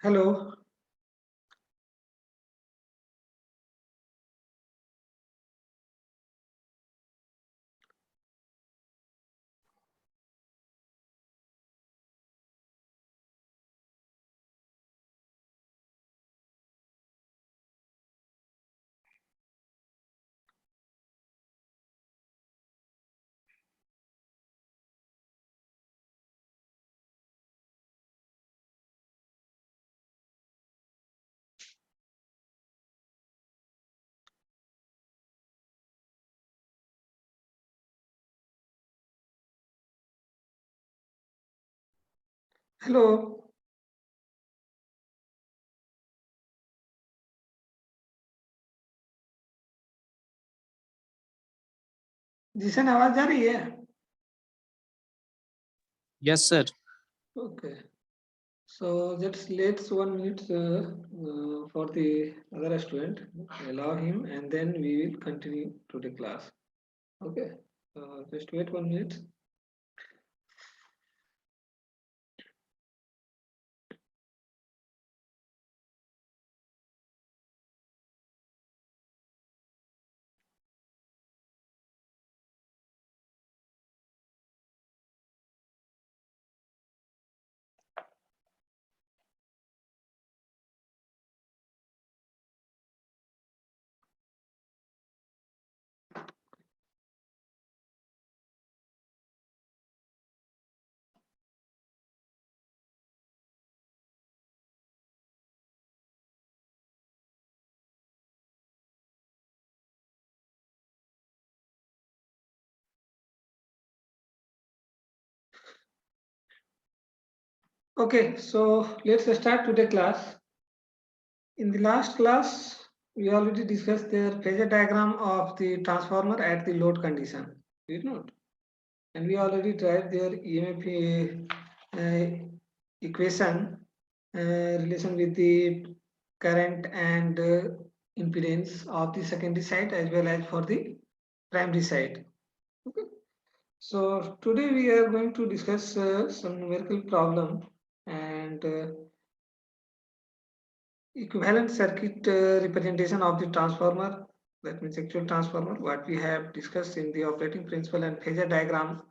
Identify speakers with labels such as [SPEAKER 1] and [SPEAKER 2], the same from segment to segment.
[SPEAKER 1] Hello. Hello. जिशन आवाज जा रही है?
[SPEAKER 2] Yes, sir.
[SPEAKER 1] Okay. So let's 1 minute for the other student. Allow him, and then we will continue to the class. Okay. Just wait 1 minute. Okay. So let's start today class. In the last class, we already discussed the phasor diagram of the transformer at the load condition. Did not? And we already tried their EMF equation relation with the current and impedance of the secondary side as well as for the primary side. Okay. So today we are going to discuss some numerical problem and equivalent circuit representation of the transformer, that means actual transformer, what we have discussed in the operating principle and phasor diagram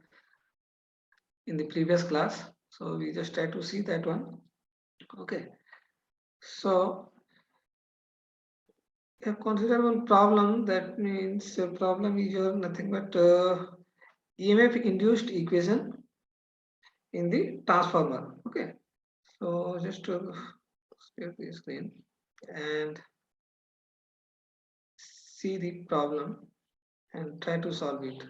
[SPEAKER 1] in the previous class. So we just try to see that one. Okay. So a considerable problem, that means a problem is your nothing but EMF induced equation in the transformer. Okay. So just to share the screen and see the problem and try to solve it.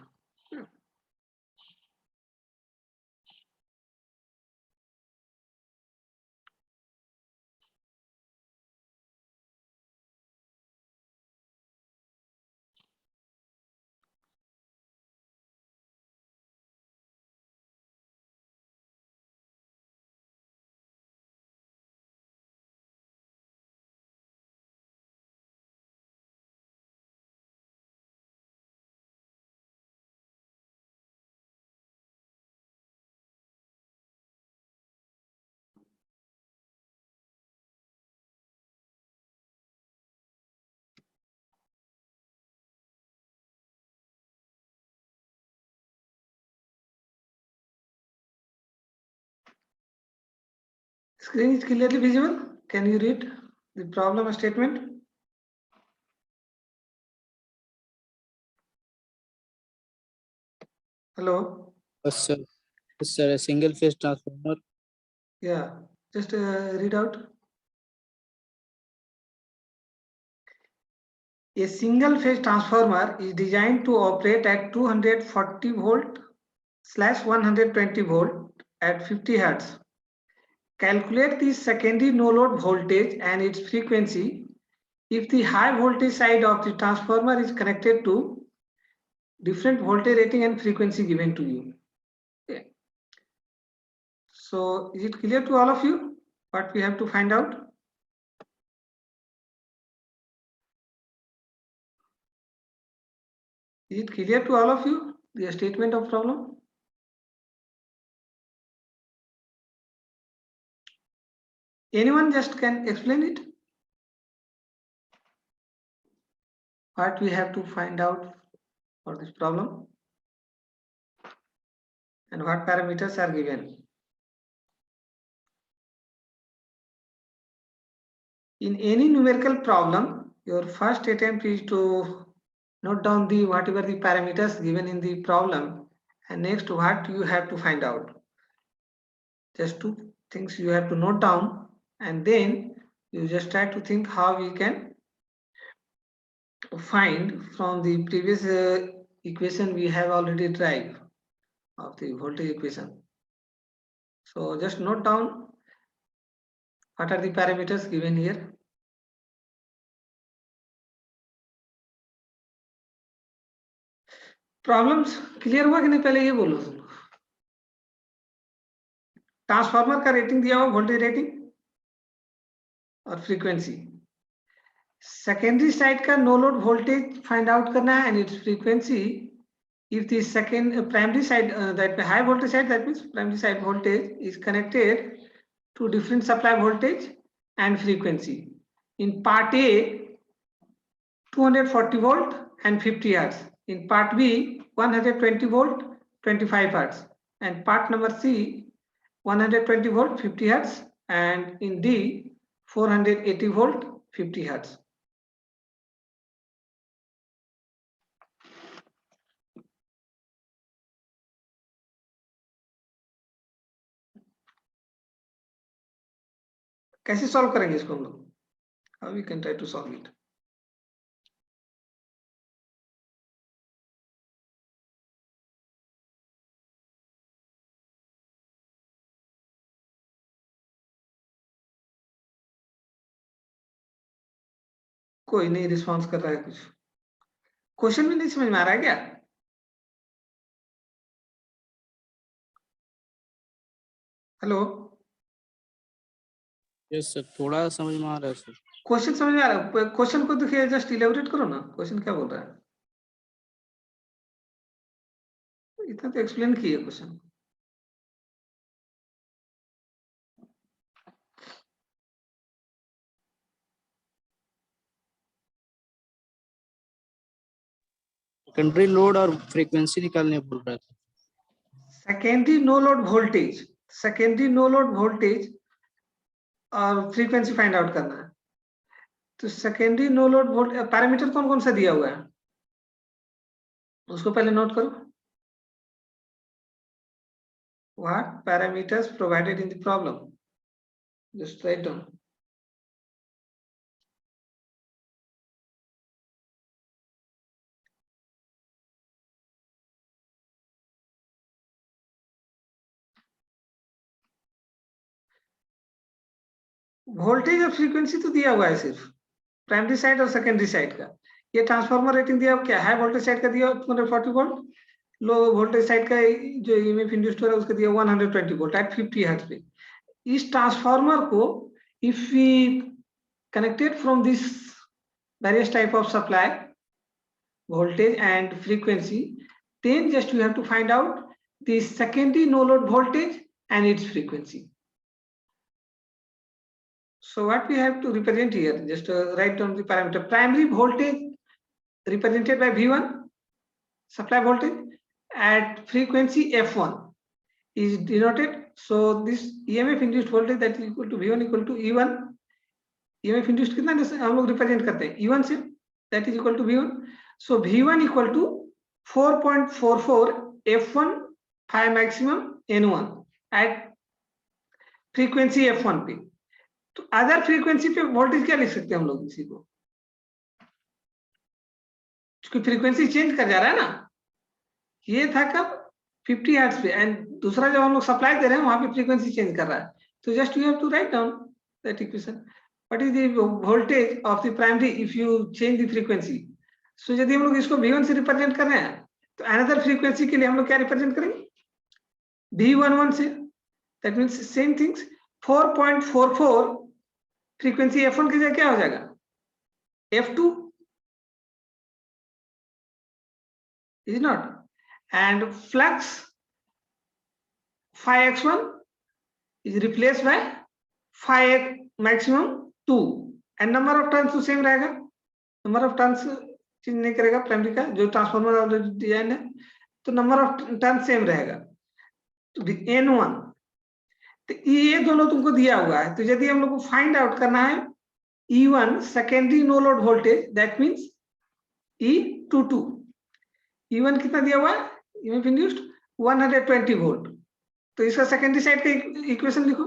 [SPEAKER 1] Screen is clearly visible. Can you read the problem statement? Hello?
[SPEAKER 2] Yes, sir. Yes, sir. A single phase transformer.
[SPEAKER 1] Yeah, just read out. A single phase transformer is designed to operate at 240 volt / 120 volt at 50 hertz. Calculate the secondary no load voltage and its frequency if the high voltage side of the transformer is connected to different voltage rating and frequency given to you. Okay. So is it clear to all of you what we have to find out? Is it clear to all of you, the statement of problem? Anyone just can explain it? What we have to find out for this problem and what parameters are given. In any numerical problem, your first attempt is to note down the whatever the parameters given in the problem, and next what you have to find out. Just two things you have to note down, and then you just try to think how we can find from the previous equation we have already derived of the voltage equation. So just note down what are the parameters given here. Problems clear हुआ कि नहीं? पहले ये बोलो तुम। Transformer का rating दिया हुआ, वोल्टेज रेटिंग और फ्रीक्वेंसी। सेकेंडरी साइड का no load voltage find out करना है and its frequency. if the second primary side that high voltage side, that means primary side voltage is connected to different supply voltage and frequency. In part A 240 volt and 50 hertz, in part B 120 volt 25 hertz, and part number C 120 volt 50 hertz, and in D 480 volt 50 hertz. कैसे solve करेंगे इसको हम लोग? How we can try to solve it? कोई नहीं response कर रहा है, कुछ क्वेश्चन भी नहीं समझ में आ रहा है क्या? हेलो,
[SPEAKER 2] यस सर, थोड़ा समझ में आ रहा है सर।
[SPEAKER 1] क्वेश्चन समझ में आ रहा है? क्वेश्चन को देखिए, जस्ट इलेबोरेट करो ना, क्वेश्चन क्या बोल रहा है? इतना तो एक्सप्लेन किए क्वेश्चन।
[SPEAKER 2] सेकेंडरी लोड और फ्रीक्वेंसी निकालने बोल रहा था।
[SPEAKER 1] Secondary no load voltage, secondary no load voltage और फ्रीक्वेंसी फाइंड आउट करना है। तो secondary no load voltage parameter कौन कौन सा दिया हुआ है उसको पहले नोट करो। What parameters provided in the problem? Just write down. Voltage और फ्रीक्वेंसी तो दिया हुआ है सिर्फ प्राइमरी साइड और सेकेंडरी साइड का। ये ट्रांसफार्मर रेटिंग दिया क्या? हाई वोल्टेज साइड का दिया 240 वोल्ट, लो वोल्टेज साइड का जो ईएमएफ इंड्यूस्ड हो रहा है उसका दिया 120 वोल्ट एट 50 हर्ट्ज पे। इस ट्रांसफार्मर को if we connected from this various type of supply voltage and frequency, then just you have to find out the secondary no load voltage and its frequency. So what we have to represent here, just write down the parameter. Primary voltage represented by V1, supply voltage, at frequency F1 is denoted. So this EMF induced voltage that is equal to V1 equal to E1. EMF induced कितना हम लोग represent करते हैं E1 से, that is equal to V1. So V1 equal to 4.44 F1 phi maximum N1 at frequency F1 पे। तो other frequency पे voltage क्या लिख सकते हैं हम लोग इसी को? क्योंकि फ्रीक्वेंसी चेंज कर जा रहा है ना। ये था कब? 50 हर्ट्ज पे, एंड दूसरा जब हम लोग सप्लाई दे रहे हैं वहां पे फ्रीक्वेंसी चेंज कर रहा है। तो just you have to write down that equation. What is the voltage of the primary if you change the frequency? So यदि हम लोग इसको V1 से रिप्रेजेंट कर रहे हैं तो अनदर फ्रीक्वेंसी के लिए हम लोग क्या रिप्रेजेंट करेंगे? V11 से। That means same things 4.44 frequency F1 की जगह क्या हो जाएगा? F2 is not, and flux phi x1 is replaced by phi maximum 2 and number of turns तो सेम रहेगा, नंबर ऑफ टर्न्स चेंज नहीं करेगा प्राइमरी का, जो ट्रांसफार्मर ऑलरेडी डिजाइन है तो नंबर ऑफ टर्न सेम रहेगा। तो N1 तो ये दोनों तुमको दिया हुआ है, तो यदि हम लोग को फाइंड आउट करना है E1 secondary no load voltage, that means E22, E1 कितना दिया हुआ है, ईएमएफ इंड्यूस्ड 120 वोल्ट, तो इसका सेकेंडरी साइड का इक्वेशन लिखो।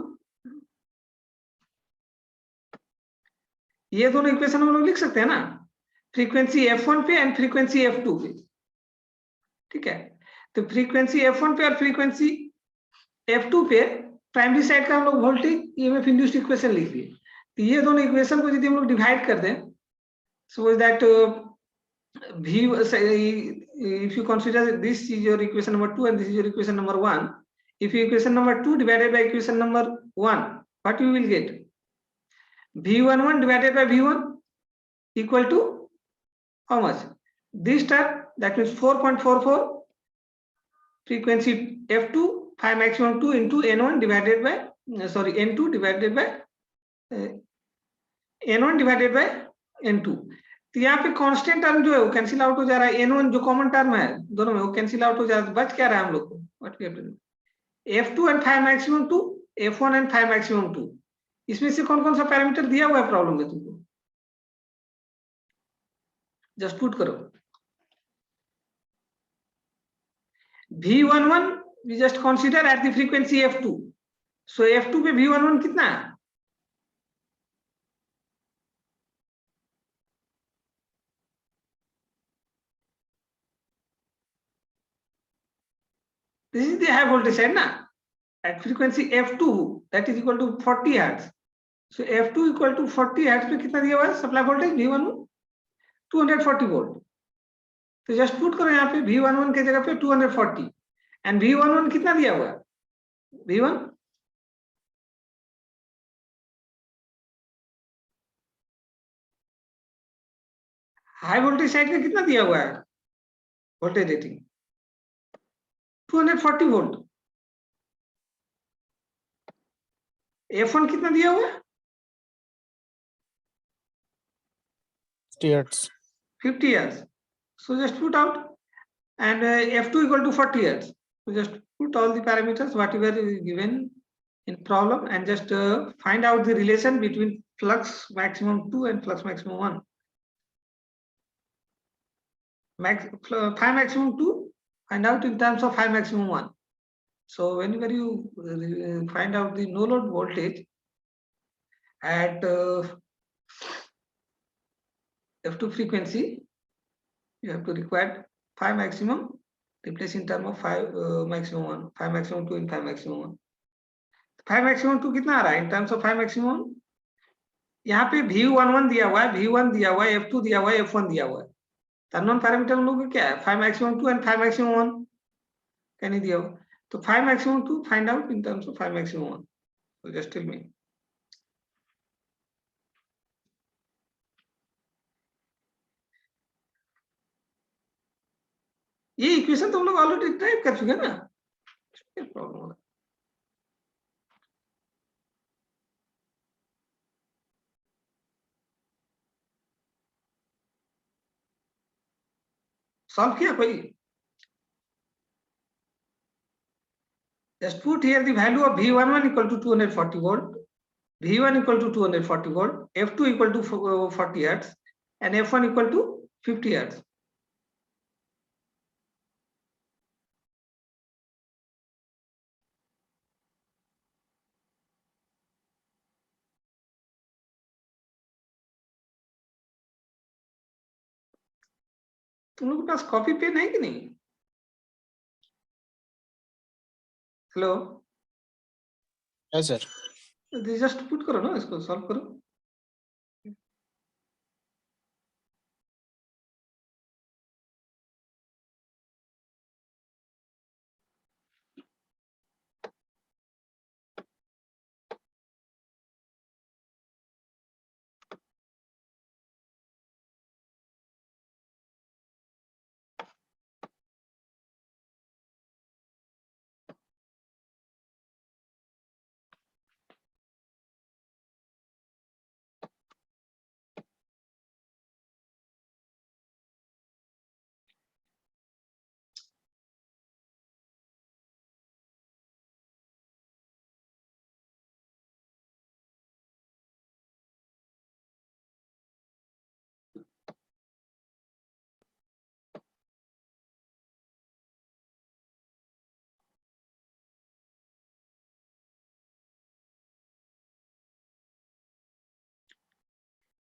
[SPEAKER 1] ये दोनों इक्वेशन हम लोग लिख सकते हैं ना, फ्रीक्वेंसी F1 पे एंड फ्रीक्वेंसी F2 पे, ठीक है। तो फ्रीक्वेंसी F1 पे और फ्रीक्वेंसी F2 पे प्राइमरी साइड का हम लोग वोल्टेज ईएमएफ इंड्यूस्ड इक्वेशन लिख दिए। तो ये दोनों इक्वेशन को यदि हम लोग डिवाइड कर दें, so that V, if you consider this is your equation number 2 and this is your equation number 1, if you equation number 2 divided by equation number 1, what you will get? V11 divided by V1 equal to how much? This term, that means 4.44, frequency F2 phi maximum 2 into N1 divided by N2 divided by N1 divided by N2। तो यहाँ पे constant term जो है वो cancel out हो जा रहा है, N1 जो कॉमन टर्म है दोनों में वो कैंसिल आउट हो जा रहा है, बच क्या रहा है हम लोग को, what we have to do, F2 and phi maximum 2, F1 and phi maximum 2। इसमें से कौन कौन सा पैरामीटर दिया हुआ है प्रॉब्लम में तुमको, जस्ट पुट करो। V11 we just consider at the frequency F2, so F2 पे V11 कितना है, this is the high voltage side na, at frequency F2 that is equal to 40 hertz, so F2 equal to 40 hertz पे कितना दिया हुआ है supply voltage V11 240 volt, तो just put करो यहाँ पे V11 के जगह पे 240 एंड V11 कितना दिया हुआ है, V1 हाई वोल्टेज साइड में कितना दिया हुआ है वोल्टेज रेटिंग 240 वोल्ट, F1 कितना दिया हुआ है 50 hertz, so just put out and F2 equal to 40 hertz, so just put all the parameters whatever is given in problem and just find out the relation between flux maximum 2 and flux maximum 1. Phi maximum 2 find out in terms of phi maximum 1. So whenever you find out the no load voltage at F2 frequency, you have to require phi maximum replace in term of phi maximum 1, phi maximum 2 in phi maximum 1. Phi maximum 2 कितना आ रहा है in terms of phi maximum, यहाँ पे V11 दिया हुआ है, V1 दिया हुआ है, F2 दिया हुआ है, F1 दिया हुआ है, अननोन पैरामीटर हम लोग को क्या है, phi maximum 2 and phi maximum 1 क्या नहीं दिया हुआ, तो phi maximum 2 find out in terms of phi maximum 1, so just tell me। ये इक्वेशन तो हम लोग ऑलरेडी टाइप कर चुके हैं ना, क्या प्रॉब्लम हो रहा है, सॉल्व किया कोई, just put here the value of V11 equal to 240 volt, V1 equal to 240 volt, F2 equal to 40 hertz and F1 equal to 50 hertz। तुम लोग के पास कॉपी पेन है कि नहीं, हेलो,
[SPEAKER 2] सर
[SPEAKER 1] जस्ट पुट करो ना, इसको सॉल्व करो।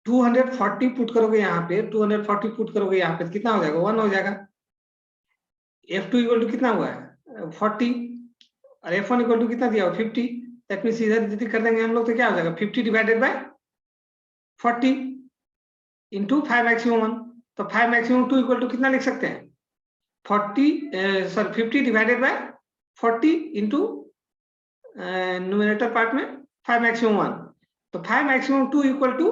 [SPEAKER 1] 240 पुट करोगे यहाँ पे, 240 पुट करोगे यहाँ पे, कितना हो जाएगा? 1 हो जाएगा। F2 इक्वल टू कितना हुआ है? 40, और F1 इक्वल टू कितना दिया हुआ? 50। दैट मीन्स इधर यदि कर देंगे हम लोग तो क्या हो जाएगा? 50 डिवाइडेड बाय 40 इंटू 5 मैक्सिमम 1। तो 5 मैक्सिमम 2 इक्वल टू कितना लिख सकते हैं? 50 divided by 40 into numerator part में 5 मैक्सिमम 1। तो 5 maximum 2 equal to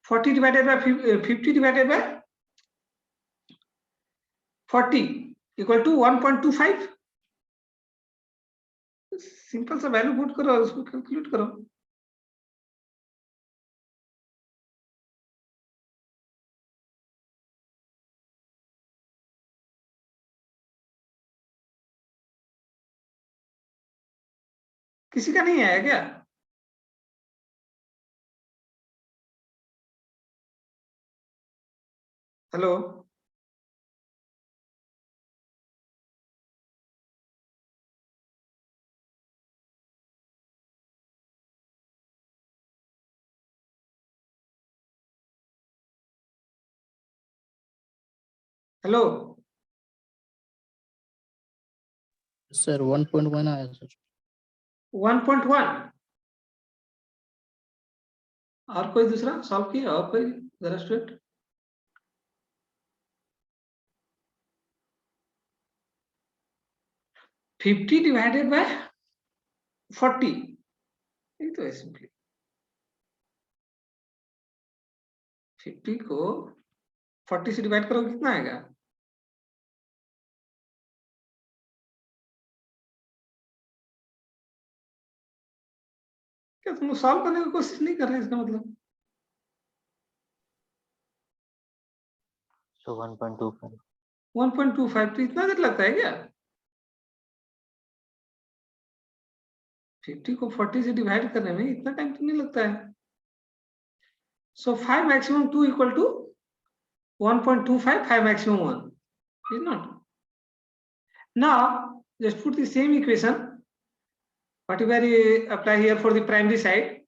[SPEAKER 1] 40 divided by 50 divided by 40 equal to 1.25। Simple सा वैल्यू पुट करो और उसको कैलकुलेट करो। किसी का नहीं आया क्या? Hello, hello.
[SPEAKER 2] सर 1.1 आया सर।
[SPEAKER 1] 1.1 और कोई दूसरा सॉल्व किया? और कोई जरा स्टूडेंट? फिफ्टी डिवाइडेड बाय 40, यही तो है सिंपली। 50 को 40 से डिवाइड करो कितना आएगा? क्या तुम सॉल्व करने की कोशिश नहीं कर रहे? इसका मतलब
[SPEAKER 3] So 1.25.
[SPEAKER 1] 1.25 तो इतना देर लगता है क्या? 50 को 40 से डिवाइड करने में इतना टाइम तो नहीं लगता है। सो 5 maximum 2 equal to 1.25, 5 maximum 1, is not? Now just put the same equation whatever you apply here for the primary side,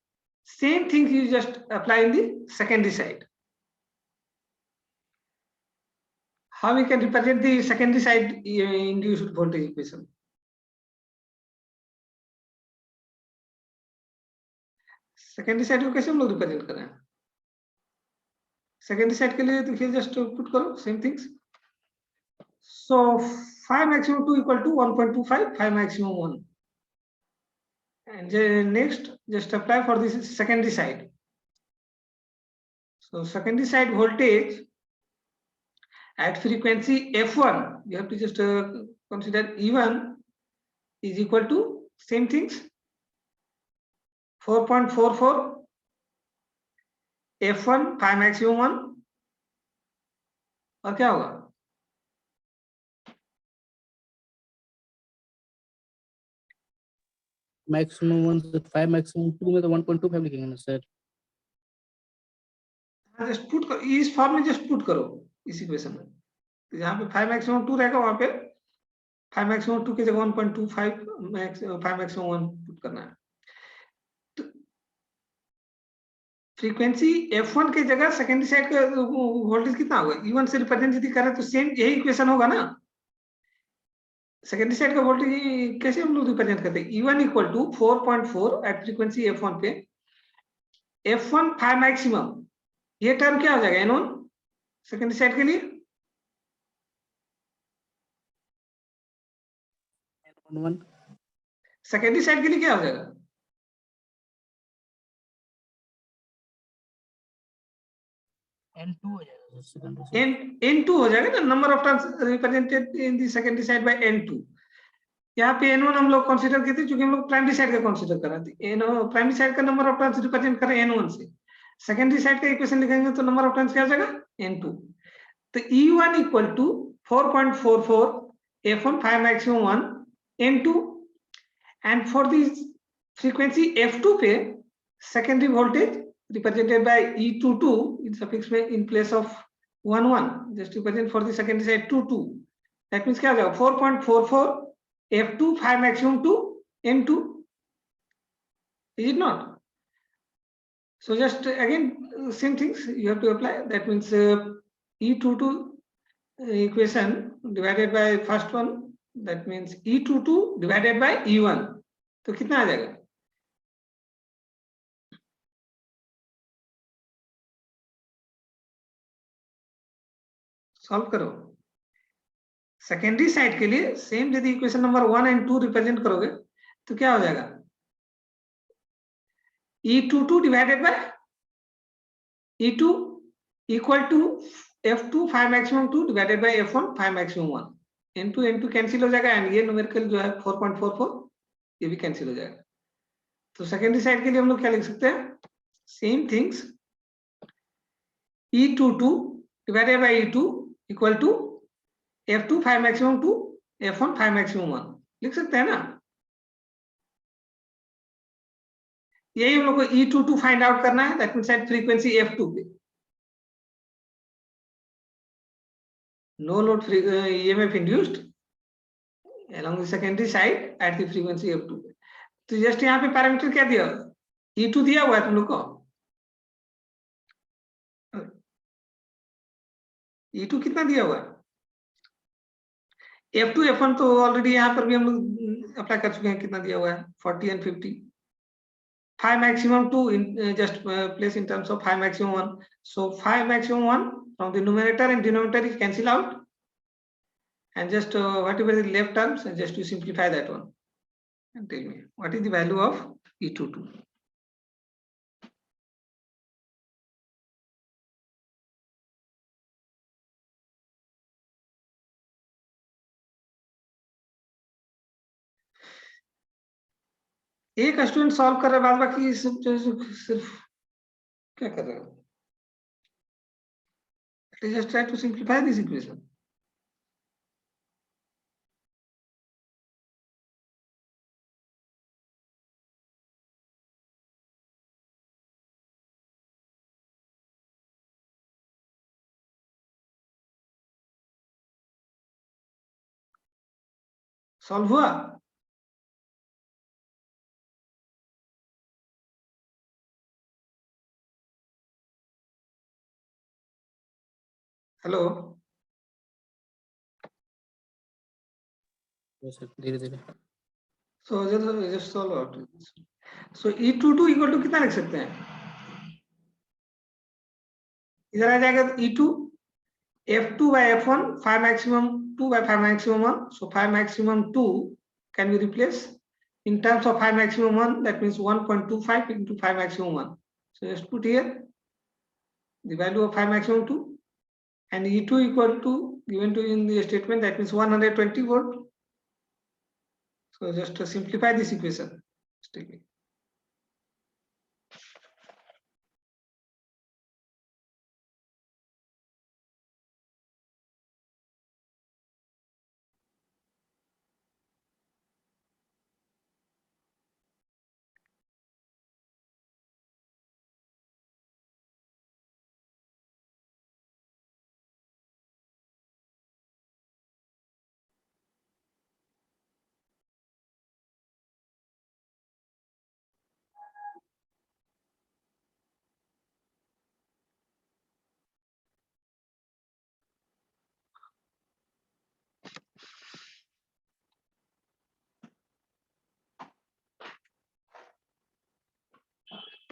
[SPEAKER 1] same thing you just apply in the secondary side. How we can represent the secondary side induced voltage equation? Secondary side को कैसे हम लोग represent करें? Secondary side के लिए देखिए just put करो same things. So 5 maximum 2 equal to 1.25, 5 maximum 1. And next just apply for this secondary side. So secondary side voltage at frequency F1, you have to just consider E1 is equal to same things 4.44 F1 5 maximum 1, और क्या होगा?
[SPEAKER 2] Maximum 1 से 5 maximum 2 में तो 1.25 लिखेंगे ना sir.
[SPEAKER 1] Just put करो इस फॉर्म में, जस्ट पुट करो इस इक्वेशन में। तो यहाँ पे 5 मैक्सिमम 2 रहेगा, वहां पे 5 मैक्सिमम 2 की जगह 1.25 5 मैक्सिमम 1 पुट करना है। तो फ्रीक्वेंसी F1 की जगह सेकेंडरी साइड का वोल्टेज कितना होगा? E1 से रिप्रेजेंट यदि करें तो सेम यही इक्वेशन होगा ना। सेकेंडरी साइड का वोल्टेज कैसे हम लोग रिप्रेजेंट करते हैं? E1 equal to 4.4 eight frequency F1 पे, F1 5 मैक्सिमम, ये टर्म क्या हो जाएगा? N1 सेकेंडरी साइड के लिए, सेकेंडरी साइड के लिए क्या हो जाएगा?
[SPEAKER 2] N2 हो जाएगा सेकेंडरी साइड।
[SPEAKER 1] N2 हो जाएगा ना, number of turns represented in the secondary side by N2। यहाँ पे N1 हम लोग कंसीडर किए थे क्योंकि हम लोग प्राइमरी साइड का कंसीडर कर रहे थे। प्राइमरी साइड का नंबर ऑफ टर्न्स रिप्रेजेंट कर रहे हैं N1 से। सेकेंडरी साइड का इक्वेशन लिखेंगे तो नंबर ऑफ टर्न्स क्या हो जाएगा? N2। तो E1 equal to 4.44 F1 5 maximum 1 N2, and for the frequency F2 पे secondary voltage represented by E22 in suffix में in place of 11, just represent for the secondary side 22. That means क्या हो जाएगा? 4.44 F2 5 maximum to N2, is it not? So just again same things you have to apply. That means E22 equation divided by first one, that means E22 divided by E1, तो कितना आ जाएगा? Solve करो. Secondary side के लिए same यदि equation number 1 and 2 represent करोगे तो क्या हो जाएगा? E22 divided by E2 equal to F2 5 maximum 2 divided by F1 5 maximum 1. N2 N2 cancel हो जाएगा एंड ये न्यूमेरिकल जो है 4.44 ये भी कैंसिल हो जाएगा. तो सेकेंडरी साइड के लिए हम लोग क्या लिख सकते हैं? Same things E22 divided by E2 equal to F2 5 maximum 2 F1 5 maximum 1 लिख सकते हैं ना. यही हम लोग को E22 फाइंड आउट करना है. That means eight frequency F2 पे no load EMF induced along the secondary side at the frequency F2 पे. तो जस्ट यहाँ पे पैरामीटर क्या दिया? E2 दिया हुआ है तुम लोग को. E2 कितना दिया हुआ है? F2 F1 तो ऑलरेडी यहाँ पर भी हम लोग अप्लाई कर चुके हैं. कितना दिया हुआ है? 40 and 50. 5 maximum 2 in just place in terms of 5 maximum 1. So 5 maximum 1 from the numerator and denominator is cancel out, and just whatever the left terms, just to simplify that one and tell me what is the value of E22. एक student solve कर रहा है, बाद बाकी सब जो सिर्फ क्या कर रहे हो? Just try to simplify this equation. Solve हुआ? हेलो.
[SPEAKER 2] धीरे धीरे.
[SPEAKER 1] So just solve out. So E22 equal to कितना लिख सकते हैं? इधर आ जाएगा E2 F2 by F1 5 maximum 2 by 5 maximum 1. So 5 maximum 2 can be replaced in terms of 5 maximum 1. That means 1.25 into 5 maximum 1. So just put here the value of 5 maximum 2 and E2 equal to given to in the statement, that means 120 volt. So just to simplify this equation.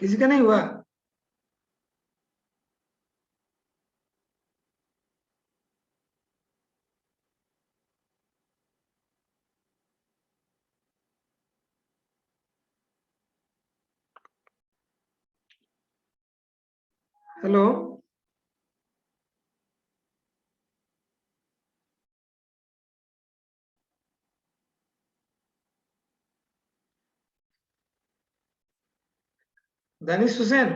[SPEAKER 1] किसी का नहीं हुआ? Hello. Danish Hussain.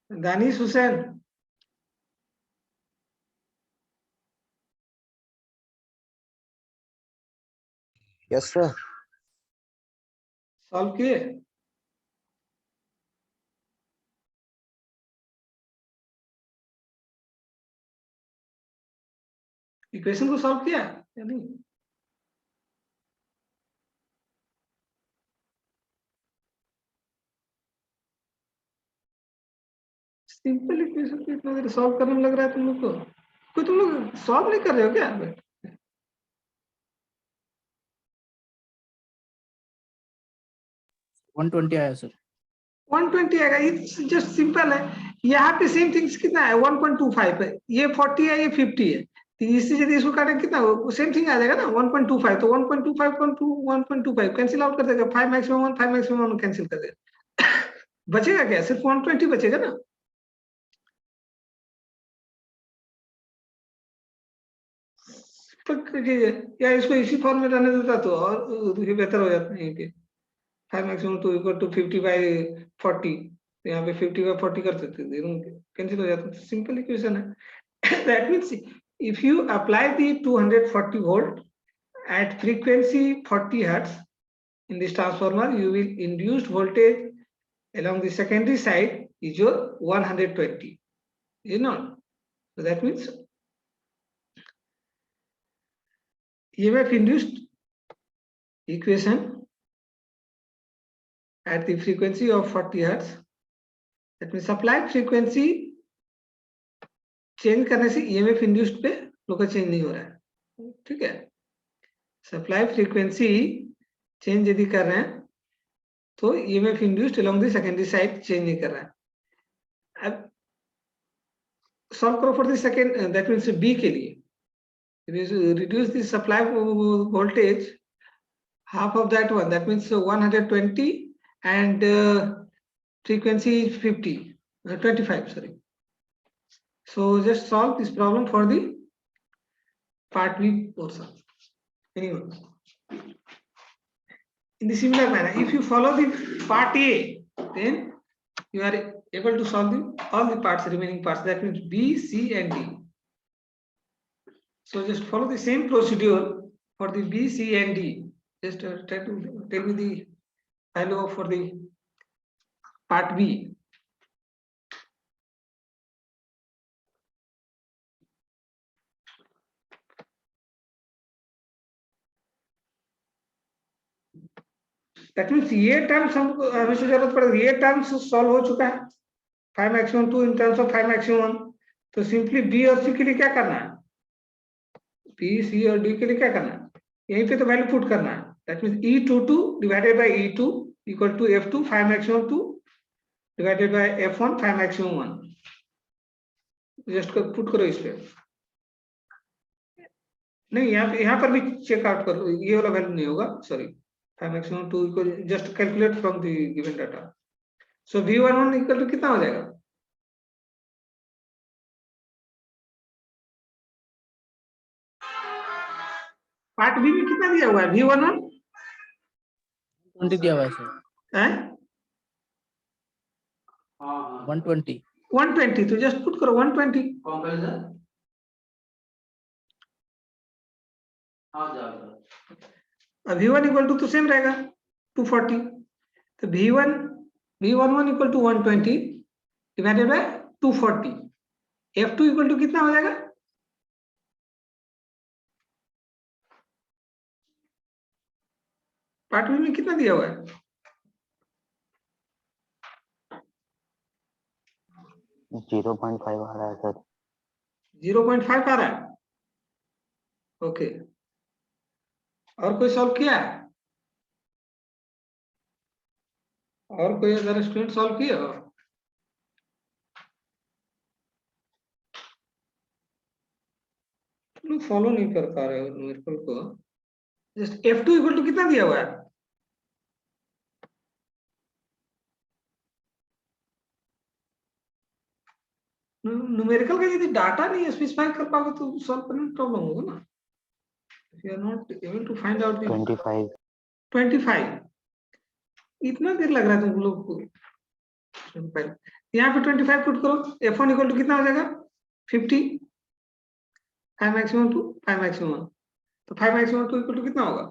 [SPEAKER 1] Danish Hussain.
[SPEAKER 3] Yes, sir.
[SPEAKER 1] Solve किए? Equation को solve किया या नहीं? Simple equation को इतना देर सॉल्व करने में लग रहा है तुम लोग को। कोई तुम लोग सॉल्व नहीं कर रहे हो क्या?
[SPEAKER 2] 120 आया सर।
[SPEAKER 1] 120 आएगा, ये जस्ट सिंपल है। यहाँ पे सेम थिंग्स कितना है 1.25 है, ये 40 है, ये 50 है, तो इससे यदि इसको काटें कितना सेम थिंग आ जाएगा ना 1.25। तो 1.25 कैंसिल आउट कर देगा, 5 मैक्सिमम 1 5 मैक्सिमम 1 कैंसिल कर देगा। बचेगा क्या? सिर्फ 120 बचेगा ना। या इसको इसी फॉर्म में रहने देता तो और ये बेहतर हो जाता है कि 5 मैक्सिमम 2 इक्वल टू 50/40, तो यहाँ पे 50/40 कर सकते थे, कैंसिल हो जाता है। सिंपल इक्वेशन है। That means if you apply the 240 volt at frequency 40 hertz in this transformer, you will induced voltage along the secondary side is your 120, you know. So that means EMF induced equation at the frequency of 40 hertz, that means applied frequency change करने से EMF induced पे local change नहीं हो रहा है, ठीक है। Supply frequency change यदि कर रहे हैं तो EMF induced along the secondary side change नहीं कर रहा है। अब सॉल्व करो for the second, that means B के लिए reduce the supply voltage half of that one, that means 120 and frequency is 25, sorry. So just solve this problem for the part B portion. Anyway, in the similar manner, if you follow the part A, then you are able to solve all the parts, remaining parts, that means B, C and D. So just follow the same procedure for the B, C and D. Just try to tell me the value for the part B. That means ये terms हमको हमेशा जरूरत पड़ेगी, ये terms solve हो चुका है 5 maximum 2 in terms of 5 maximum 1। तो सिंपली बी और सी के लिए क्या करना है, बी सी और डी के लिए क्या करना है, यहीं पे तो वैल्यू पुट करना है। That means E22 divided by E2 equal to F2 5 maximum 2 divided by F1 5 maximum 1। Just put करो इस पे, नहीं यहाँ पर भी चेक आउट करो, ये वाला वैल्यू नहीं होगा, sorry 5 maximum 2 equal, just calculate from the given data. So V11 equal to कितना हो जाएगा, पार्ट बी में कितना दिया हुआ है V11
[SPEAKER 2] 20 दिया हुआ है सर,
[SPEAKER 1] है
[SPEAKER 2] 120।
[SPEAKER 1] 120, तो जस्ट पुट करो 120। V1 इक्वल टू तो सेम रहेगा 240, तो V11 equal to 120 divided by 240। F2 equal to कितना हो जाएगा, पार्ट बी में कितना दिया हुआ है,
[SPEAKER 3] 0.5 आ रहा है सर।
[SPEAKER 1] 0.5 आ रहा है, ओके। और कोई सॉल्व किया है, और कोई अदर स्टूडेंट सॉल्व किया हो? लोग फॉलो नहीं कर पा रहे हो न्यूमेरिकल को। जस्ट F2 इक्वल टू कितना दिया हुआ है, न्यूमेरिकल का यदि डाटा नहीं स्पेसिफाई कर पाओगे तो सॉल्व करने में प्रॉब्लम होगा ना। If you are not able to find out 25, इतना देर लग रहा है तुम लोग को। यहाँ पे 25 पुट करो, F1 इक्वल टू कितना हो जाएगा 50, 5 मैक्सिमम 2 5 मैक्सिमम 1, तो 5 मैक्सिमम 2 इक्वल टू कितना होगा,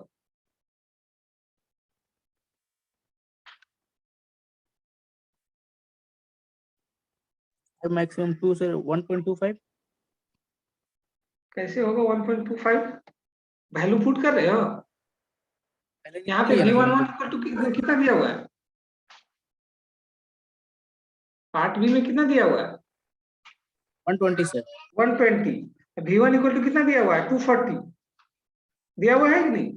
[SPEAKER 2] मैक्सिमम 2 सर 1.25।
[SPEAKER 1] कैसे होगा 1.25, वैल्यू पुट कर रहे हो। यहाँ पे
[SPEAKER 2] लिया ना
[SPEAKER 1] V11
[SPEAKER 2] सर,
[SPEAKER 1] इक्वल टू कितना दिया हुआ है, पार्ट बी में कितना दिया हुआ है,
[SPEAKER 2] 120 सर.
[SPEAKER 1] 120. V1 इक्वल टू कितना दिया हुआ है? 240 दिया हुआ है कि नहीं?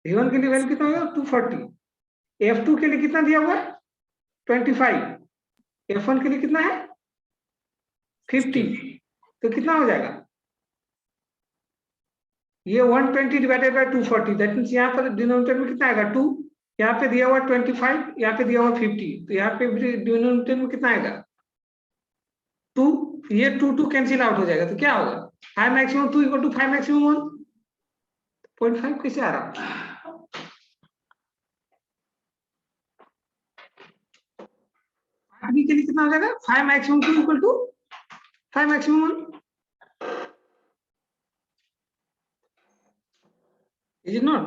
[SPEAKER 1] V1 के लिए वैल्यू कितना होगा? 240. F2 के लिए कितना दिया हुआ है? 25. F1 के लिए कितना है? 50. तो कितना हो जाएगा? ये 120 डिवाइडेड बाय 240, दैट मीन्स यहाँ पर डिनोमिनेटर में कितना आएगा? 2. यहाँ पे दिया हुआ 25, यहाँ पे दिया हुआ 50, तो यहाँ पे डिनोमिनेटर में कितना आएगा? 2. ये 2 कैंसिल आउट हो जाएगा, तो क्या होगा? 5 मैक्सिमम 2 इक्वल टू 5 मैक्सिमम 1. 0.5 कैसे आ रहा? बी के लिए कितना हो जाएगा? 5 maximum 2 equal to 5 maximum 1. Is it not?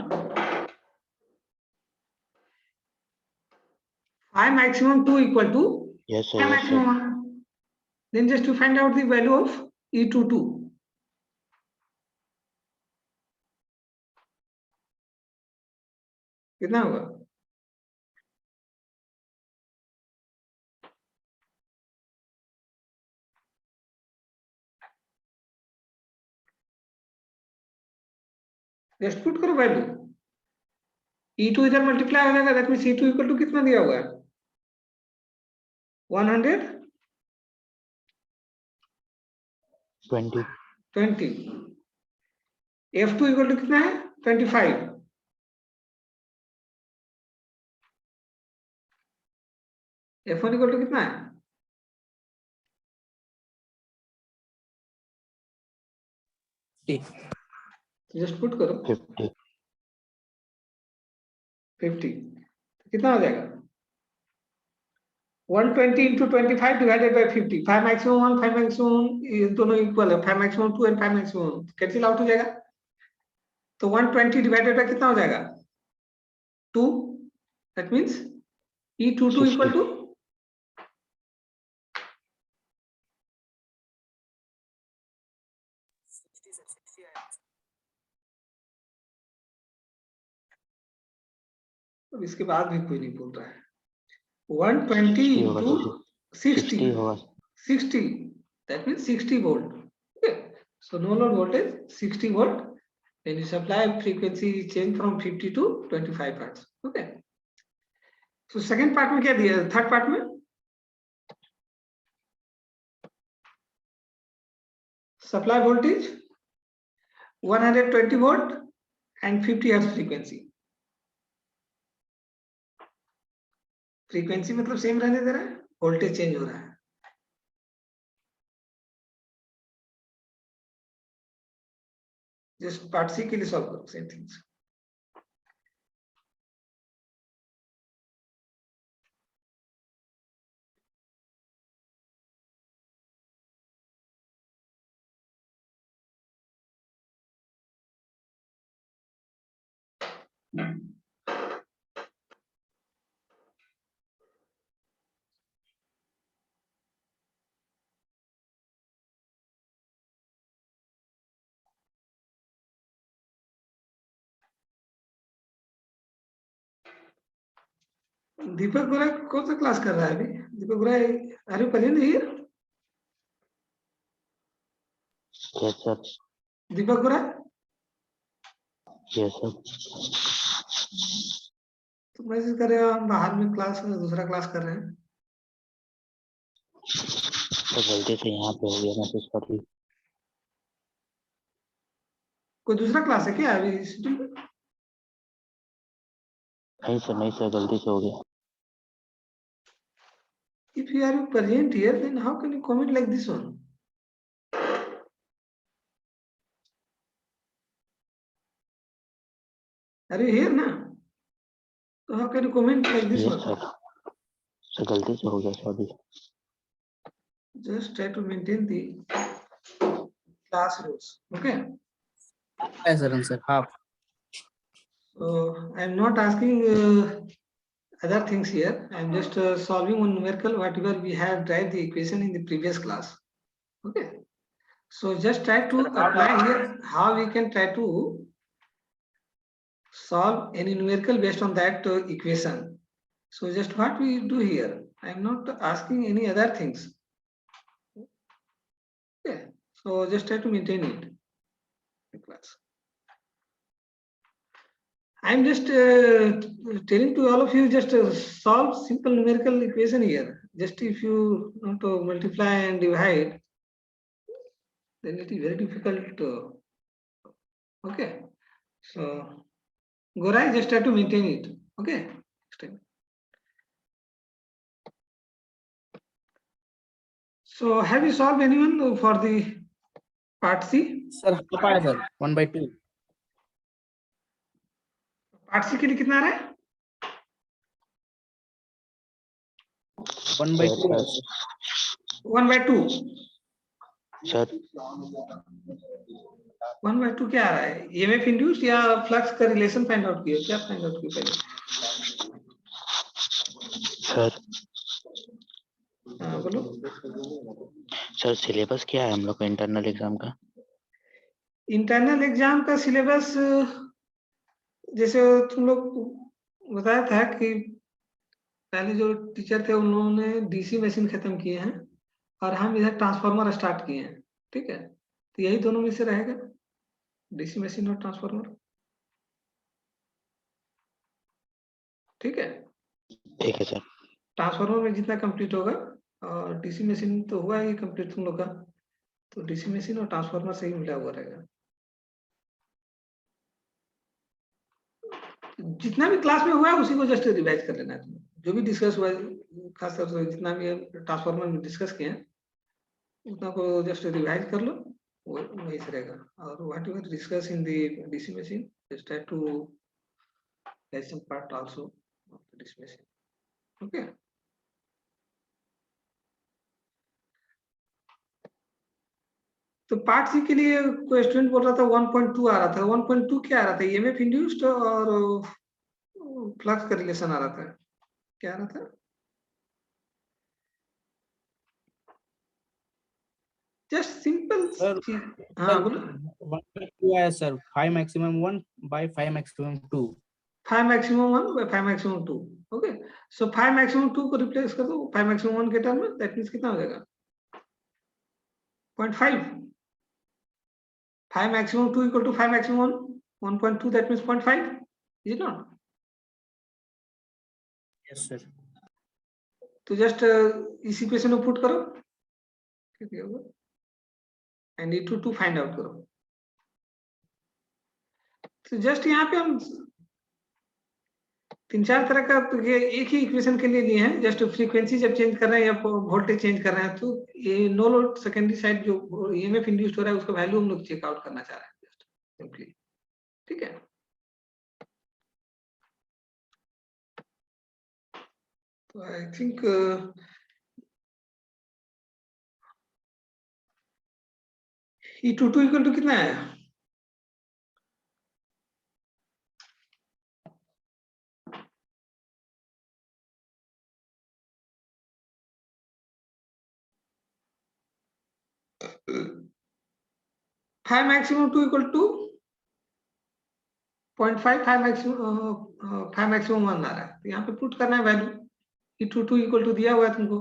[SPEAKER 1] 5 maximum 2 equal to
[SPEAKER 3] Yes, sir.
[SPEAKER 1] 5
[SPEAKER 3] Yes,
[SPEAKER 1] maximum
[SPEAKER 3] sir.
[SPEAKER 1] 1. Then just to find out the value of E22. कितना होगा? जस्ट पुट करो वैल्यू. E2 इधर मल्टीप्लाई हो जाएगा, that means E2 equal to कितना दिया हुआ है?
[SPEAKER 3] 20.
[SPEAKER 1] 120. F2 इक्वल टू कितना है? 25. F1 इक्वल टू कितना है? जस्ट पुट करो
[SPEAKER 3] 50.
[SPEAKER 1] 50. कितना हो जाएगा? 120 into 25 divided by 50. 5 maximum 1, 5 maximum 1, ये दोनों इक्वल है. 5 maximum 2 and 5 maximum 1 cancel out हो जाएगा. तो 120 डिवाइडेड बाय कितना हो जाएगा? 2. That means E22 equal to अब इसके बाद भी कोई नहीं बोल रहा है. 120 into 60. 60. That means 60 volt. Okay. So no load voltage 60 volt. When you supply, frequency change from 50 to 25 hertz. Okay. So second part में क्या दिया? Third part में supply voltage 120 volt and 50 hertz frequency. Frequency मतलब same रहने दे रहा है, voltage change हो रहा है. जस्ट पार्ट सी के लिए सॉल्व करो सेम थिंग्स. दीपक गोरा कौन सा क्लास कर रहा है अभी? Deepak Gora, are you present here?
[SPEAKER 3] Yes, sir.
[SPEAKER 1] Deepak Gora,
[SPEAKER 3] Yes, sir.
[SPEAKER 1] तो मैसेज कर रहे हो हम बाहर में क्लास दूसरा क्लास कर रहे हैं.
[SPEAKER 3] तो गलती से यहाँ पे हो गया मैसेज कर दी.
[SPEAKER 1] कोई दूसरा क्लास है क्या अभी शेड्यूल में?
[SPEAKER 3] नहीं सर, गलती से हो गया.
[SPEAKER 1] If you are present here, then how can you comment like this one? Are you here now? So how can you comment like this
[SPEAKER 3] Yes,
[SPEAKER 1] one?
[SPEAKER 3] sir. Sir गलती से हो गया sorry.
[SPEAKER 1] Just try to maintain the class rules. Okay.
[SPEAKER 2] Yes, sir. Half.
[SPEAKER 1] So I'm not asking other things here. I'm just solving one numerical whatever we have tried the equation in the previous class. Okay. So just try to apply here how we can try to solve any numerical based on that equation. So just what we do here, I'm not asking any other things. So just try to maintain it in class. I'm just telling to all of you, just solve simple numerical equation here. Just if you want to multiply and divide, then it is very difficult to. Okay, so Gorai, just try to maintain it. Okay, next time. So have you solved anyone for the part C?
[SPEAKER 2] Sir half आया sir 1/2
[SPEAKER 1] part C के लिए कितना आ रहा है?
[SPEAKER 2] 1/2 है।
[SPEAKER 1] 1/2
[SPEAKER 3] sir
[SPEAKER 1] 1/2 क्या आ रहा है? EMF इंड्यूस या फ्लक्स का रिलेशन फाइंड आउट किया? क्या फाइंड आउट किया पहले?
[SPEAKER 3] सर
[SPEAKER 1] हाँ बोलो।
[SPEAKER 3] सर सिलेबस क्या है हम लोग का इंटरनल एग्जाम का?
[SPEAKER 1] इंटरनल एग्जाम का सिलेबस जैसे तुम लोग बताया था कि पहले जो टीचर थे उन्होंने डीसी मशीन खत्म किए हैं और हम इधर ट्रांसफार्मर स्टार्ट किए हैं, ठीक है? तो यही दोनों में से रहेगा, डीसी मशीन और ट्रांसफार्मर, ठीक है?
[SPEAKER 3] ठीक है सर।
[SPEAKER 1] ट्रांसफार्मर में जितना कंप्लीट होगा और डीसी मशीन तो हुआ ही कंप्लीट तुम लोग का, तो डीसी मशीन और ट्रांसफार्मर से ही मिला हुआ रहेगा। जितना भी क्लास में हुआ है उसी को जस्ट रिवाइज कर लेना है तुम। जो भी डिस्कस हुआ है खासतौर से जितना भी ट्रांसफार्मर में डिस्कस किए हैं उतना को जस्ट रिवाइज कर लो, वही से रहेगा। और whatever discuss in the DC machine just try to get some part also of the DC machine. Okay, तो पार्ट सी के लिए कोई स्टूडेंट बोल रहा था 1.2 आ रहा था। 1.2 क्या आ रहा था? ईएमएफ इंड्यूस्ड और फ्लक्स का रिलेशन आ रहा था। क्या आ रहा था? जस्ट सिंपल
[SPEAKER 2] सर
[SPEAKER 1] चीज। हाँ बोलो।
[SPEAKER 2] 1/2 आया sir 5 maximum 1 by 5 maximum 2
[SPEAKER 1] 5 maximum 1 by 5 maximum 2। Okay, so 5 maximum 2 को रिप्लेस कर दो 5 maximum 1 के टर्म में, दैट मींस कितना हो जाएगा? 0.5। 5 maximum 2 equal to 5 maximum 1, 1.2, that means 0.5, is it not?
[SPEAKER 2] Yes sir.
[SPEAKER 1] तो जस्ट इस इक्वेशन में पुट करो, कितनी होगा, एंड E22 फाइंड आउट करो। तो जस्ट यहाँ पे हम 3-4 तरह का तो ये एक ही इक्वेशन के लिए लिए हैं। जस्ट फ्रीक्वेंसी जब चेंज कर रहे हैं या वोल्टेज चेंज कर रहे हैं तो ये नो लोड सेकेंडरी साइड जो ईएमएफ इंड्यूस्ड हो रहा है उसका वैल्यू हम लोग चेक आउट करना चाह रहे हैं जस्ट सिंपली, ठीक है? तो I think E22 equal to कितना है? Five maximum 2 equal to 0.5, 5 maximum 1 आ रहा है। तो यहाँ पे पुट करना है वैल्यू। E22 इक्वल टू दिया हुआ है तुमको